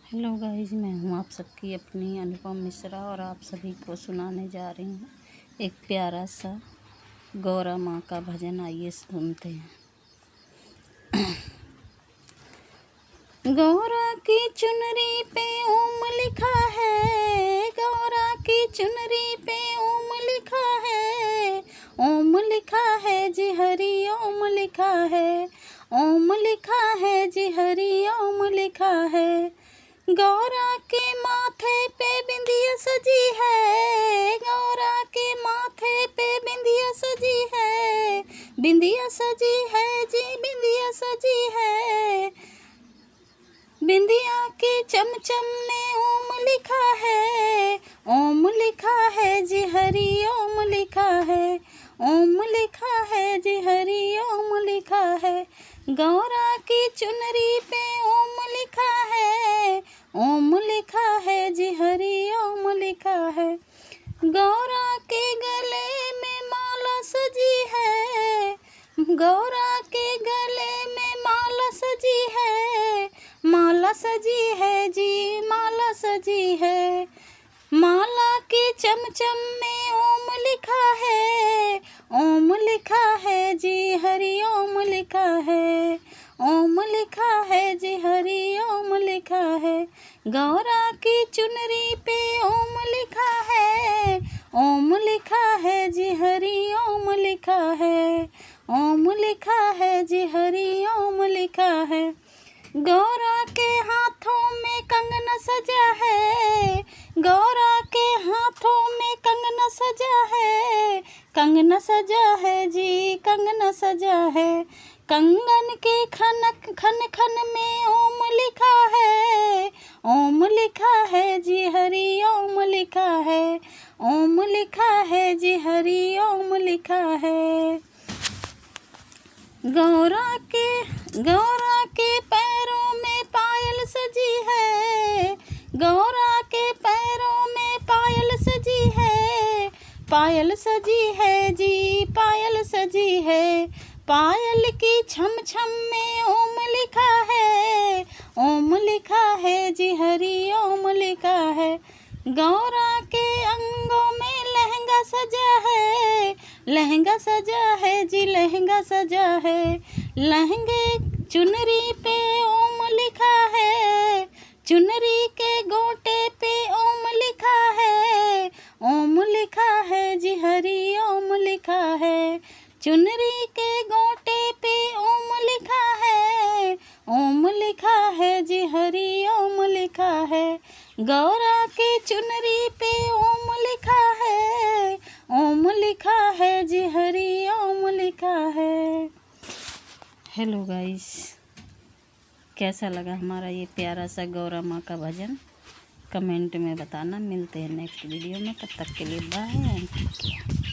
Hello guys, मैं हूँ आप सबकी अपनी अनुपम मिश्रा और आप सभी को सुनाने जा रही हूँ एक प्यारा सा गौरा माँ का भजन। आइए सुनते हैं। गौरा की चुनरी पे ओम लिखा है, गौरा की चुनरी पे ओम लिखा है, ओम लिखा है जी हरि ओम लिखा है, ओम लिखा है जी हरि ओम लिखा है। गौरा के माथे पे बिंदिया सजी है, गौरा के माथे पे बिंदिया सजी है, बिंदिया सजी है जी बिंदिया सजी है। बिंदिया के चमचम में ओम लिखा है, ओम लिखा है जी हरि ओम लिखा है, ओम लिखा है जी हरि ओम लिखा है। गौरा की चुनरी पे ओम लिखा है, ओम लिखा है जी हरि ओम लिखा है। गौरा के गले में माला सजी है, गौरा के गले में माला सजी है, माला सजी है जी माला सजी है। माला के चमचम में ओम लिखा है, ओम लिखा है जी हरि ओम लिखा है, ओम लिखा है जी हरि ओम लिखा है। गौरा की चुनरी पे ओम लिखा है, ओम लिखा है जी हरि ओम लिखा है, ओम लिखा है जी हरि ओम लिखा है। गौरा के हाथों में कंगन सजा है, गौरा के हाथों में कंगन सजा है, कंगन सजा है जी कंगन सजा है। कंगन के खनक खन खन में ओम लिखा है, ओम लिखा है जी हरि ओम लिखा है, ओम लिखा है जी हरि ओम लिखा है। गौरा के पैरों में पायल सजी है, गौरा के पैरों में पायल सजी है, पायल सजी है जी पायल सजी है। पायल की छम छम में ओम लिखा है, ओम लिखा है जी हरि ओम लिखा है। गौरा के अंगों में लहंगा सजा है, लहंगा सजा है जी लहंगा सजा है। लहंगे चुनरी पे ओम लिखा है, चुनरी के गोटे पे ओम लिखा है, ओम लिखा है जी हरि ओम लिखा है। चुनरी के गोटे पे ओम लिखा है, ओम लिखा है जी हरि ओम लिखा है। गौरा के चुनरी पे ओम लिखा है, ओम लिखा है जी हरि ओम लिखा है। हेलो गाइस, कैसा लगा हमारा ये प्यारा सा गौरा माँ का भजन? कमेंट में बताना। मिलते हैं नेक्स्ट वीडियो में, तब तक के लिए बाय।